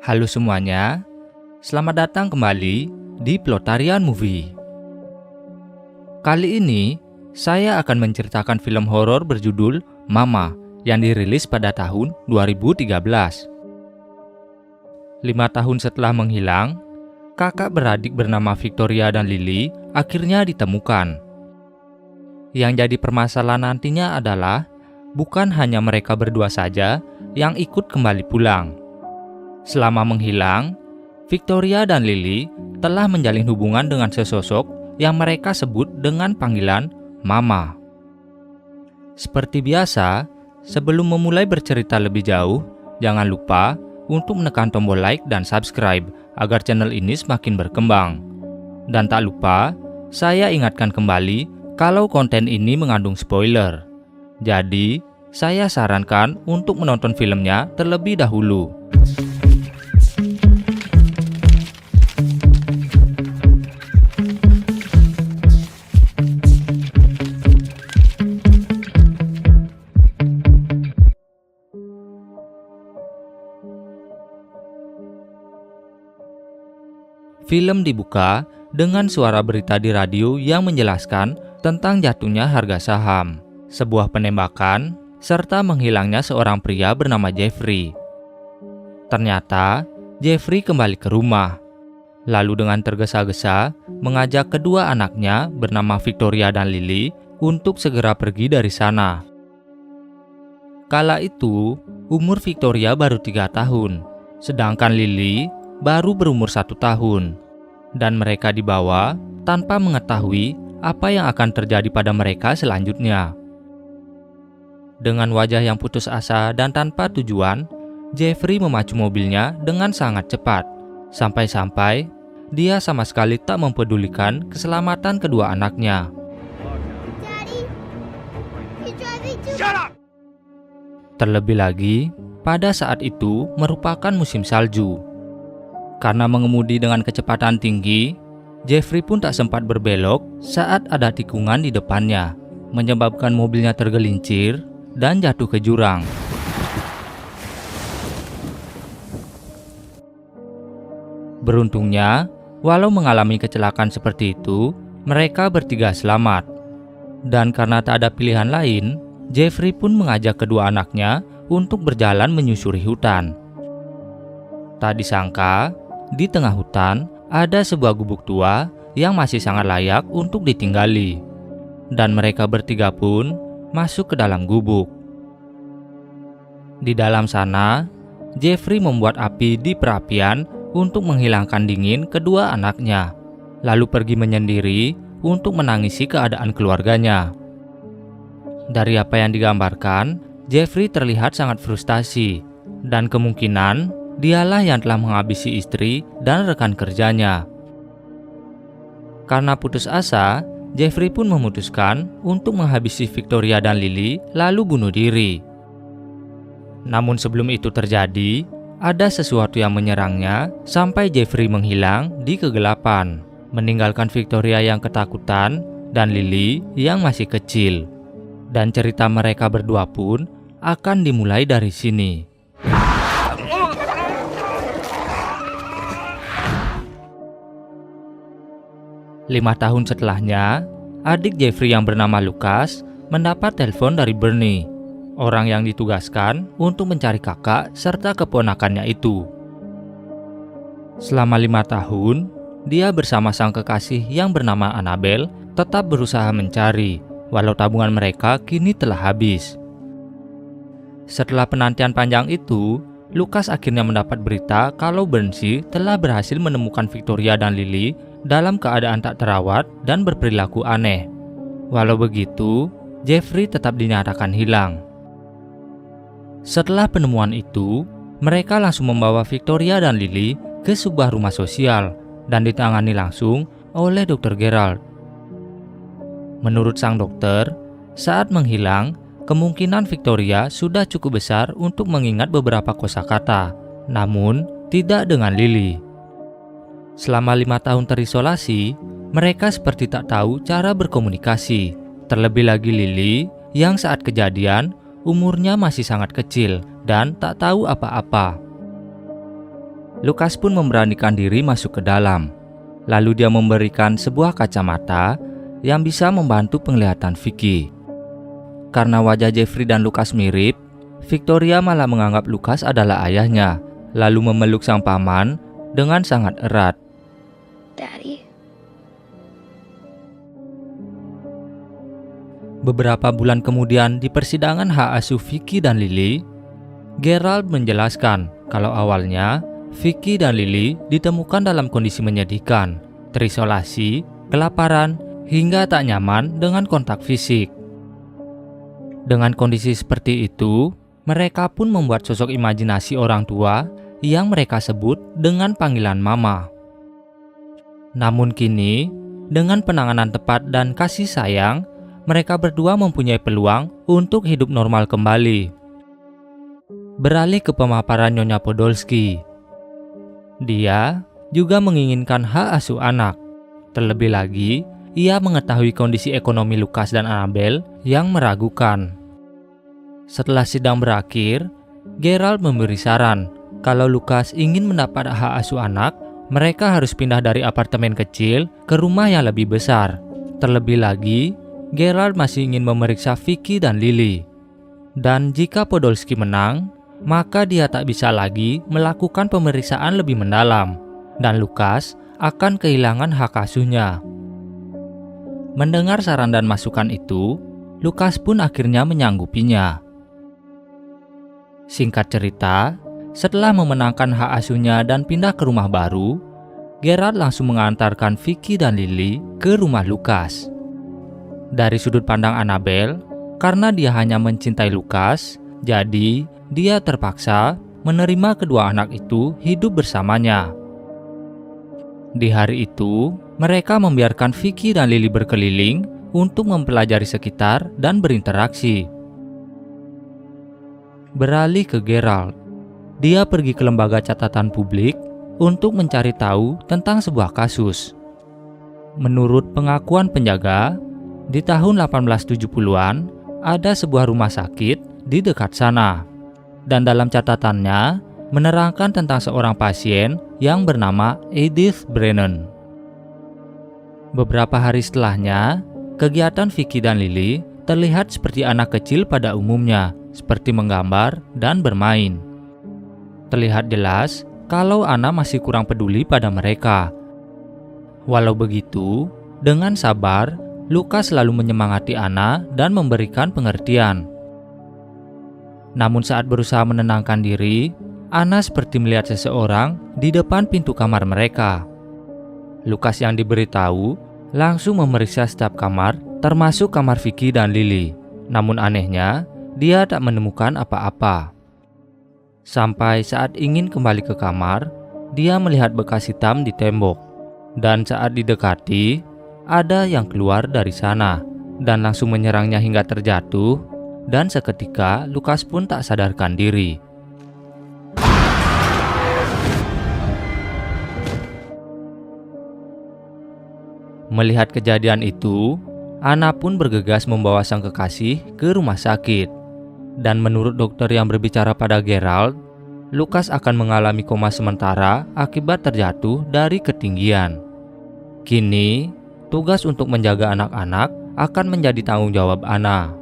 Halo semuanya, selamat datang kembali di Plotarian Movie. Kali ini, saya akan menceritakan film horor berjudul Mama yang dirilis pada tahun 2013. 5 tahun setelah menghilang, kakak beradik bernama Victoria dan Lily akhirnya ditemukan. Yang jadi permasalahan nantinya adalah bukan hanya mereka berdua saja yang ikut kembali pulang. Selama menghilang, Victoria dan Lily telah menjalin hubungan dengan sesosok yang mereka sebut dengan panggilan Mama. Seperti biasa, sebelum memulai bercerita lebih jauh, jangan lupa untuk menekan tombol like dan subscribe agar channel ini semakin berkembang. Dan tak lupa, saya ingatkan kembali kalau konten ini mengandung spoiler. Jadi, saya sarankan untuk menonton filmnya terlebih dahulu. Film dibuka dengan suara berita di radio yang menjelaskan tentang jatuhnya harga saham, sebuah penembakan, serta menghilangnya seorang pria bernama Jeffrey. Ternyata, Jeffrey kembali ke rumah, lalu dengan tergesa-gesa mengajak kedua anaknya bernama Victoria dan Lily untuk segera pergi dari sana. Kala itu, umur Victoria baru 3 tahun, sedangkan Lily baru berumur 1 tahun, dan mereka dibawa tanpa mengetahui apa yang akan terjadi pada mereka selanjutnya. Dengan wajah yang putus asa dan tanpa tujuan, Jeffrey memacu mobilnya dengan sangat cepat, sampai-sampai dia sama sekali tak mempedulikan keselamatan kedua anaknya. Terlebih lagi, pada saat itu merupakan musim salju. Karena mengemudi dengan kecepatan tinggi, Jeffrey pun tak sempat berbelok saat ada tikungan di depannya, menyebabkan mobilnya tergelincir dan jatuh ke jurang. Beruntungnya, walau mengalami kecelakaan seperti itu, mereka bertiga selamat. Dan karena tak ada pilihan lain, Jeffrey pun mengajak kedua anaknya untuk berjalan menyusuri hutan. Tak disangka, di tengah hutan, ada sebuah gubuk tua yang masih sangat layak untuk ditinggali. Dan mereka bertiga pun masuk ke dalam gubuk. Di dalam sana, Jeffrey membuat api di perapian untuk menghilangkan dingin kedua anaknya, lalu pergi menyendiri untuk menangisi keadaan keluarganya. Dari apa yang digambarkan, Jeffrey terlihat sangat frustasi, dan kemungkinan dialah yang telah menghabisi istri dan rekan kerjanya. Karena putus asa, Jeffrey pun memutuskan untuk menghabisi Victoria dan Lily lalu bunuh diri. Namun sebelum itu terjadi, ada sesuatu yang menyerangnya sampai Jeffrey menghilang di kegelapan, meninggalkan Victoria yang ketakutan dan Lily yang masih kecil. Dan cerita mereka berdua pun akan dimulai dari sini. Lima tahun setelahnya, adik Jeffrey yang bernama Lucas mendapat telepon dari Bernie, orang yang ditugaskan untuk mencari kakak serta keponakannya itu. Selama 5 tahun, dia bersama sang kekasih yang bernama Annabelle tetap berusaha mencari, walau tabungan mereka kini telah habis. Setelah penantian panjang itu, Lucas akhirnya mendapat berita kalau Bernie telah berhasil menemukan Victoria dan Lily dalam keadaan tak terawat dan berperilaku aneh. Walau begitu, Jeffrey tetap dinyatakan hilang. Setelah penemuan itu, mereka langsung membawa Victoria dan Lily ke sebuah rumah sosial dan ditangani langsung oleh Dr. Gerald. Menurut sang dokter, saat menghilang, kemungkinan Victoria sudah cukup besar untuk mengingat beberapa kosakata, namun tidak dengan Lily. Selama 5 tahun terisolasi, mereka seperti tak tahu cara berkomunikasi. Terlebih lagi Lily, yang saat kejadian umurnya masih sangat kecil dan tak tahu apa-apa. Lukas pun memberanikan diri masuk ke dalam. Lalu dia memberikan sebuah kacamata yang bisa membantu penglihatan Vicky. Karena wajah Jeffrey dan Lukas mirip, Victoria malah menganggap Lukas adalah ayahnya, lalu memeluk sang paman dengan sangat erat. Daddy. Beberapa bulan kemudian di persidangan hak asuh Vicky dan Lily, Gerald menjelaskan kalau awalnya Vicky dan Lily ditemukan dalam kondisi menyedihkan, terisolasi, kelaparan, hingga tak nyaman dengan kontak fisik. Dengan kondisi seperti itu, mereka pun membuat sosok imajinasi orang tua yang mereka sebut dengan panggilan mama. Namun kini, dengan penanganan tepat dan kasih sayang, mereka berdua mempunyai peluang untuk hidup normal kembali. Beralih ke pemaparan Nyonya Podolski. Dia juga menginginkan hak asuh anak. Terlebih lagi, ia mengetahui kondisi ekonomi Lukas dan Annabelle yang meragukan. Setelah sidang berakhir, Gerald memberi saran kalau Lukas ingin mendapat hak asuh anak, mereka harus pindah dari apartemen kecil ke rumah yang lebih besar. Terlebih lagi, Gerald masih ingin memeriksa Vicky dan Lily. Dan jika Podolski menang, maka dia tak bisa lagi melakukan pemeriksaan lebih mendalam, dan Lukas akan kehilangan hak asuhnya. Mendengar saran dan masukan itu, Lukas pun akhirnya menyanggupinya. Singkat cerita, setelah memenangkan hak asuhnya dan pindah ke rumah baru, Gerald langsung mengantarkan Vicky dan Lily ke rumah Lukas. Dari sudut pandang Annabelle, karena dia hanya mencintai Lukas, jadi dia terpaksa menerima kedua anak itu hidup bersamanya. Di hari itu, mereka membiarkan Vicky dan Lily berkeliling untuk mempelajari sekitar dan berinteraksi. Beralih ke Gerald, dia pergi ke lembaga catatan publik untuk mencari tahu tentang sebuah kasus. Menurut pengakuan penjaga, di tahun 1870-an ada sebuah rumah sakit di dekat sana. Dan dalam catatannya menerangkan tentang seorang pasien yang bernama Edith Brennan. Beberapa hari setelahnya, kegiatan Vicky dan Lily terlihat seperti anak kecil pada umumnya, seperti menggambar dan bermain. Terlihat jelas kalau Anna masih kurang peduli pada mereka. Walau begitu, dengan sabar, Lukas selalu menyemangati Anna dan memberikan pengertian. Namun saat berusaha menenangkan diri, Anna seperti melihat seseorang di depan pintu kamar mereka. Lukas yang diberitahu langsung memeriksa setiap kamar, termasuk kamar Vicky dan Lily. Namun anehnya, dia tak menemukan apa-apa. Sampai saat ingin kembali ke kamar, dia melihat bekas hitam di tembok. Dan saat didekati, ada yang keluar dari sana dan langsung menyerangnya hingga terjatuh, dan seketika Lukas pun tak sadarkan diri. Melihat kejadian itu, Anna pun bergegas membawa sang kekasih ke rumah sakit. Dan menurut dokter yang berbicara pada Gerald, Lukas akan mengalami koma sementara akibat terjatuh dari ketinggian. Kini, tugas untuk menjaga anak-anak akan menjadi tanggung jawab Anna.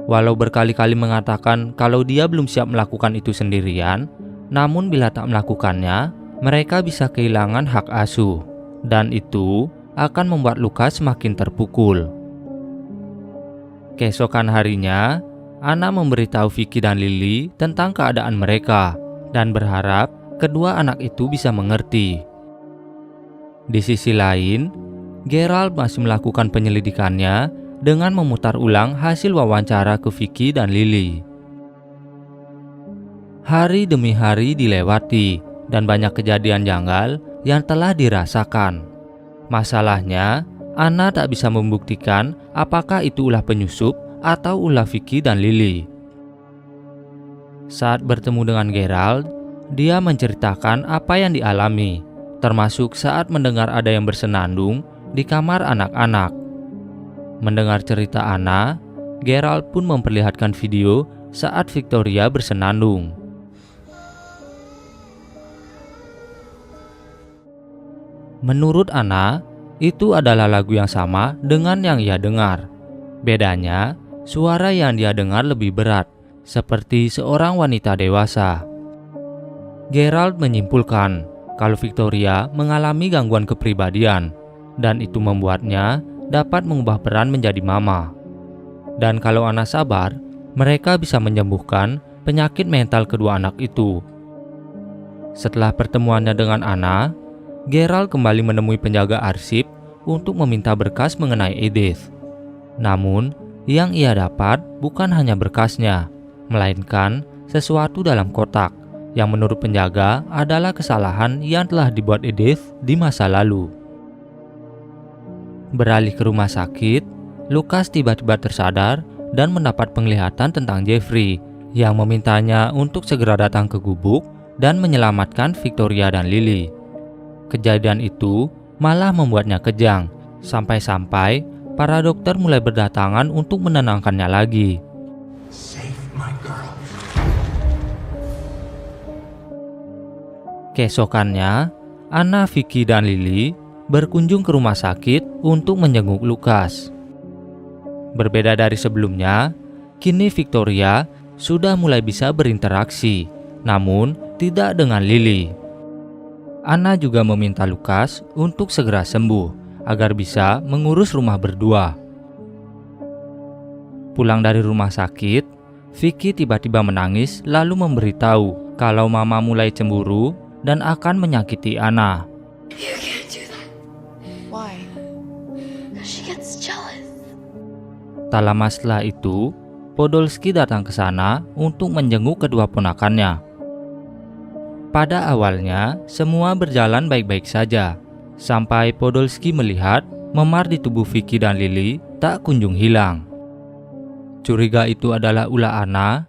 Walau berkali-kali mengatakan kalau dia belum siap melakukan itu sendirian, namun bila tak melakukannya, mereka bisa kehilangan hak asuh. Dan itu akan membuat Lukas semakin terpukul. Keesokan harinya, Anna memberitahu Vicky dan Lily tentang keadaan mereka dan berharap kedua anak itu bisa mengerti. Di sisi lain, Gerald masih melakukan penyelidikannya dengan memutar ulang hasil wawancara ke Vicky dan Lily. Hari demi hari dilewati dan banyak kejadian janggal yang telah dirasakan. Masalahnya, Anna tak bisa membuktikan apakah itu ulah penyusup atau ulah Vicky dan Lily. Saat bertemu dengan Gerald, dia menceritakan apa yang dialami, termasuk saat mendengar ada yang bersenandung di kamar anak-anak. Mendengar cerita Anna, Gerald pun memperlihatkan video saat Victoria bersenandung. Menurut Anna, itu adalah lagu yang sama dengan yang ia dengar. Bedanya, suara yang dia dengar lebih berat, seperti seorang wanita dewasa. Gerald menyimpulkan kalau Victoria mengalami gangguan kepribadian, dan itu membuatnya dapat mengubah peran menjadi mama. Dan kalau Anna sabar, mereka bisa menyembuhkan penyakit mental kedua anak itu. Setelah pertemuannya dengan Anna, Gerald kembali menemui penjaga arsip untuk meminta berkas mengenai Edith. Namun, yang ia dapat bukan hanya berkasnya, melainkan sesuatu dalam kotak yang menurut penjaga adalah kesalahan yang telah dibuat Edith di masa lalu. Beralih ke rumah sakit, Lucas tiba-tiba tersadar dan mendapat penglihatan tentang Jeffrey yang memintanya untuk segera datang ke gubuk dan menyelamatkan Victoria dan Lily. Kejadian itu malah membuatnya kejang, sampai-sampai para dokter mulai berdatangan untuk menenangkannya lagi. Keesokannya, Anna, Vicky, dan Lily berkunjung ke rumah sakit untuk menjenguk Lucas. Berbeda dari sebelumnya, kini Victoria sudah mulai bisa berinteraksi, namun tidak dengan Lily. Anna juga meminta Lucas untuk segera sembuh agar bisa mengurus rumah berdua. Pulang dari rumah sakit, Vicky tiba-tiba menangis lalu memberitahu kalau mama mulai cemburu dan akan menyakiti Anna. You can't do that. Why? She gets jealous. Tak lama setelah itu, Podolski datang ke sana untuk menjenguk kedua ponakannya. Pada awalnya, semua berjalan baik-baik saja, sampai Podolski melihat memar di tubuh Vicky dan Lily tak kunjung hilang. Curiga itu adalah ulah Anna.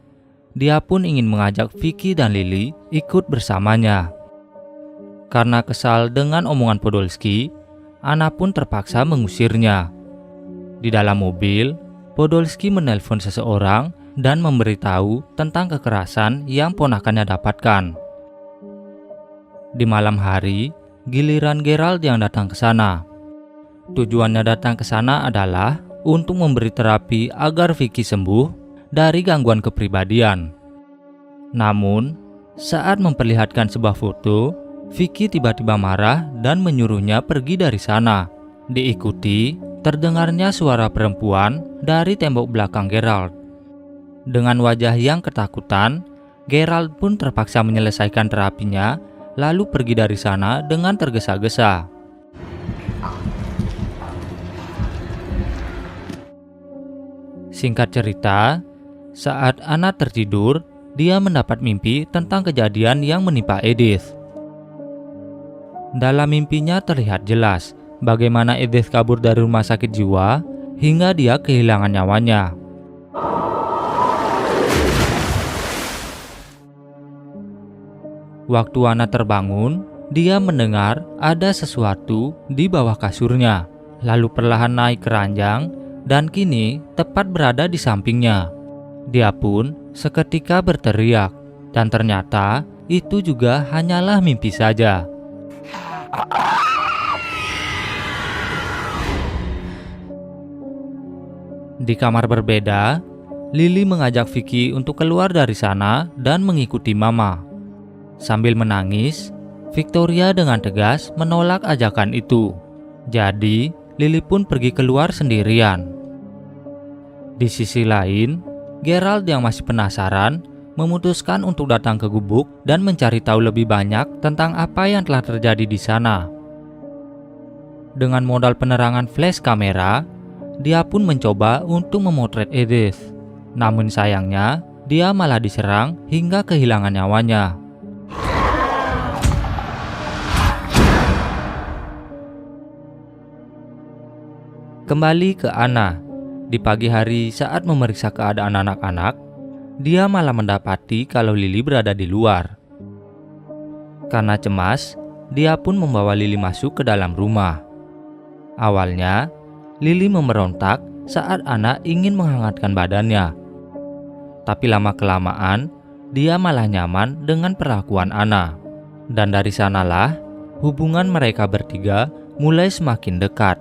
Dia pun ingin mengajak Vicky dan Lily ikut bersamanya. Karena kesal dengan omongan Podolski, Anna pun terpaksa mengusirnya. Di dalam mobil, Podolski menelpon seseorang dan memberitahu tentang kekerasan yang ponakannya dapatkan. Di malam hari, giliran Gerald yang datang ke sana. Tujuannya datang ke sana adalah untuk memberi terapi agar Vicky sembuh dari gangguan kepribadian. Namun, saat memperlihatkan sebuah foto, Vicky tiba-tiba marah dan menyuruhnya pergi dari sana. Diikuti terdengarnya suara perempuan dari tembok belakang Gerald. Dengan wajah yang ketakutan, Gerald pun terpaksa menyelesaikan terapinya lalu pergi dari sana dengan tergesa-gesa. Singkat cerita, saat Anna tertidur, dia mendapat mimpi tentang kejadian yang menimpa Edith. Dalam mimpinya terlihat jelas bagaimana Edith kabur dari rumah sakit jiwa hingga dia kehilangan nyawanya. Waktu Anna terbangun, dia mendengar ada sesuatu di bawah kasurnya, lalu perlahan naik ke ranjang dan kini tepat berada di sampingnya. Dia pun seketika berteriak, dan ternyata itu juga hanyalah mimpi saja. Di kamar berbeda, Lily mengajak Vicky untuk keluar dari sana dan mengikuti mama. Sambil menangis, Victoria dengan tegas menolak ajakan itu. Jadi, Lily pun pergi keluar sendirian. Di sisi lain, Gerald yang masih penasaran memutuskan untuk datang ke gubuk dan mencari tahu lebih banyak tentang apa yang telah terjadi di sana. Dengan modal penerangan flash kamera, dia pun mencoba untuk memotret Edith. Namun sayangnya, dia malah diserang hingga kehilangan nyawanya. Kembali ke Anna. Di pagi hari saat memeriksa keadaan anak-anak, dia malah mendapati kalau Lily berada di luar. Karena cemas, dia pun membawa Lily masuk ke dalam rumah. Awalnya, Lily memberontak saat Anna ingin menghangatkan badannya. Tapi lama-kelamaan, dia malah nyaman dengan perlakuan Anna. Dan dari sanalah, hubungan mereka bertiga mulai semakin dekat.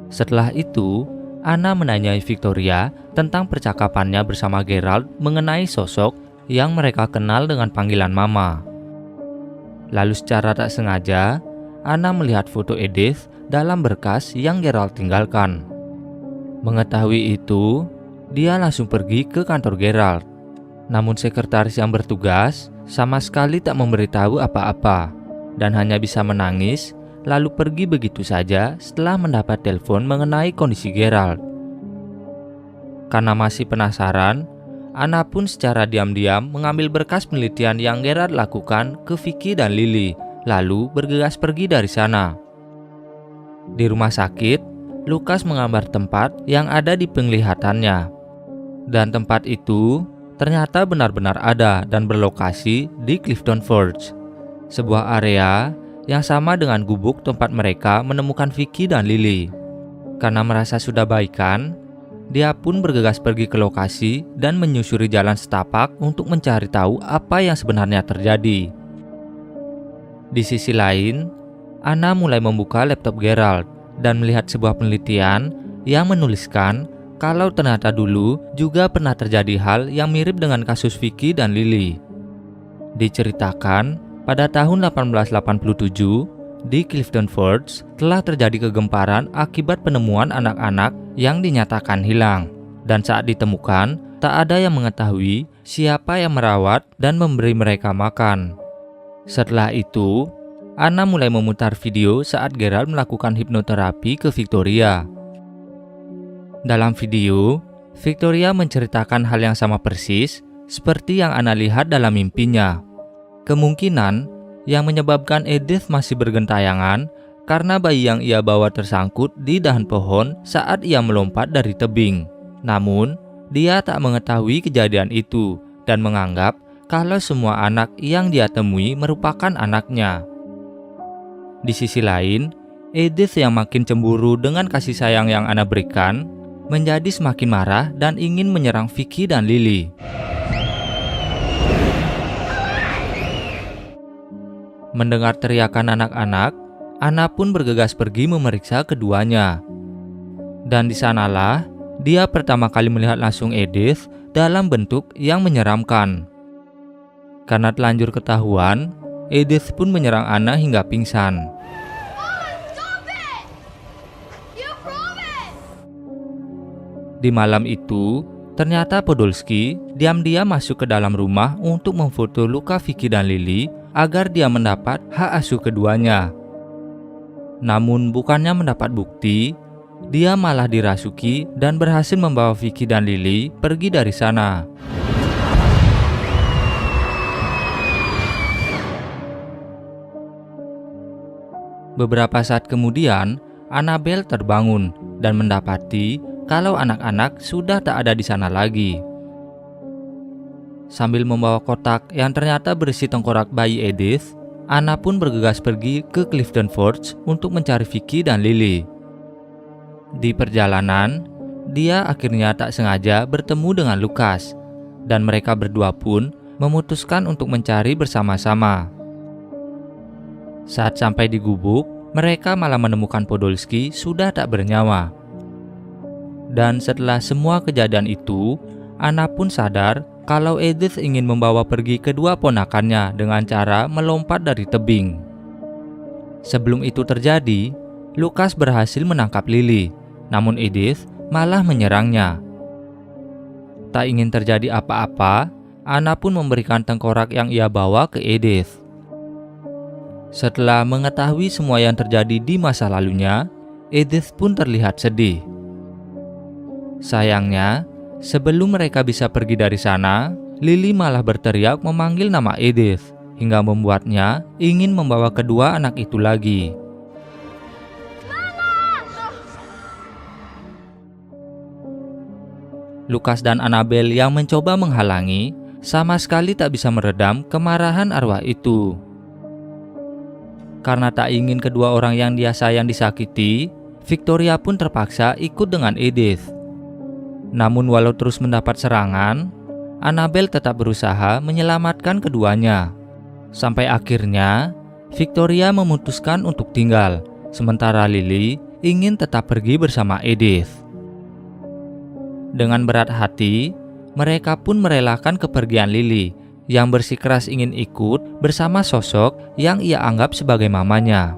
Setelah itu, Anna menanyai Victoria tentang percakapannya bersama Gerald mengenai sosok yang mereka kenal dengan panggilan Mama. Lalu secara tak sengaja, Anna melihat foto Edith dalam berkas yang Gerald tinggalkan. Mengetahui itu, dia langsung pergi ke kantor Gerald. Namun sekretaris yang bertugas sama sekali tak memberitahu apa-apa dan hanya bisa menangis lalu pergi begitu saja setelah mendapat telepon mengenai kondisi Gerald. Karena masih penasaran, Anna pun secara diam-diam mengambil berkas penelitian yang Gerald lakukan ke Vicky dan Lily, lalu bergegas pergi dari sana. Di rumah sakit, Lucas menggambar tempat yang ada di penglihatannya. Dan tempat itu ternyata benar-benar ada dan berlokasi di Clifton Forge, sebuah area yang sama dengan gubuk tempat mereka menemukan Vicky dan Lily. Karena merasa sudah baikan, dia pun bergegas pergi ke lokasi dan menyusuri jalan setapak untuk mencari tahu apa yang sebenarnya terjadi. Di sisi lain, Anna mulai membuka laptop Gerald dan melihat sebuah penelitian yang menuliskan kalau ternyata dulu juga pernah terjadi hal yang mirip dengan kasus Vicky dan Lily. Diceritakan, pada tahun 1887, di Clifton Forge telah terjadi kegemparan akibat penemuan anak-anak yang dinyatakan hilang. Dan saat ditemukan, tak ada yang mengetahui siapa yang merawat dan memberi mereka makan. Setelah itu, Anna mulai memutar video saat Gerald melakukan hipnoterapi ke Victoria. Dalam video, Victoria menceritakan hal yang sama persis seperti yang Anna lihat dalam mimpinya. Kemungkinan yang menyebabkan Edith masih bergentayangan karena bayi yang ia bawa tersangkut di dahan pohon saat ia melompat dari tebing. Namun, dia tak mengetahui kejadian itu dan menganggap kalau semua anak yang dia temui merupakan anaknya. Di sisi lain, Edith yang makin cemburu dengan kasih sayang yang Anna berikan, menjadi semakin marah dan ingin menyerang Vicky dan Lily. Mendengar teriakan anak-anak, Anna pun bergegas pergi memeriksa keduanya. Dan di sanalah dia pertama kali melihat langsung Edith dalam bentuk yang menyeramkan. Karena telanjur ketahuan, Edith pun menyerang Anna hingga pingsan. Di malam itu, ternyata Podolski diam-diam masuk ke dalam rumah untuk memfoto luka Vicky dan Lily agar dia mendapat hak asuh keduanya. Namun bukannya mendapat bukti, dia malah dirasuki dan berhasil membawa Vicky dan Lily pergi dari sana. Beberapa saat kemudian, Annabelle terbangun dan mendapati kalau anak-anak sudah tak ada di sana lagi. Sambil membawa kotak yang ternyata berisi tengkorak bayi Edith, Anna pun bergegas pergi ke Clifton Forge untuk mencari Vicky dan Lily. Di perjalanan, dia akhirnya tak sengaja bertemu dengan Lucas, dan mereka berdua pun memutuskan untuk mencari bersama-sama. Saat sampai di gubuk, mereka malah menemukan Podolski sudah tak bernyawa. Dan setelah semua kejadian itu, Anna pun sadar kalau Edith ingin membawa pergi kedua ponakannya dengan cara melompat dari tebing. Sebelum itu terjadi, Lucas berhasil menangkap Lily, namun Edith malah menyerangnya. Tak ingin terjadi apa-apa, Anna pun memberikan tengkorak yang ia bawa ke Edith. Setelah mengetahui semua yang terjadi di masa lalunya, Edith pun terlihat sedih. Sayangnya, sebelum mereka bisa pergi dari sana, Lily malah berteriak memanggil nama Edith, hingga membuatnya ingin membawa kedua anak itu lagi. Lucas dan Annabelle yang mencoba menghalangi, sama sekali tak bisa meredam kemarahan arwah itu. Karena tak ingin kedua orang yang dia sayang disakiti, Victoria pun terpaksa ikut dengan Edith. Namun walau terus mendapat serangan, Annabelle tetap berusaha menyelamatkan keduanya. Sampai akhirnya, Victoria memutuskan untuk tinggal, sementara Lily ingin tetap pergi bersama Edith. Dengan berat hati, mereka pun merelakan kepergian Lily yang bersikeras ingin ikut bersama sosok yang ia anggap sebagai mamanya.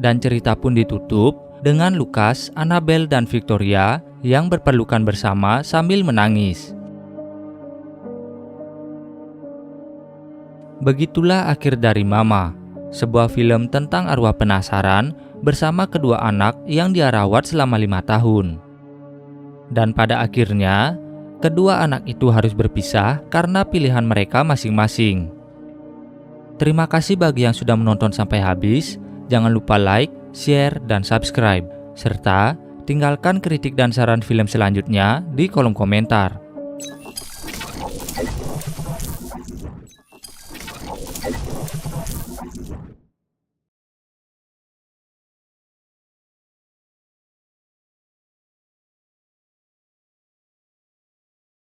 Dan cerita pun ditutup dengan Lucas, Annabelle, dan Victoria yang berpelukan bersama sambil menangis. Begitulah akhir dari Mama, sebuah film tentang arwah penasaran bersama kedua anak yang dia rawat selama 5 tahun. Dan pada akhirnya, kedua anak itu harus berpisah karena pilihan mereka masing-masing. Terima kasih bagi yang sudah menonton sampai habis. Jangan lupa like, share, dan subscribe. Serta tinggalkan kritik dan saran film selanjutnya di kolom komentar.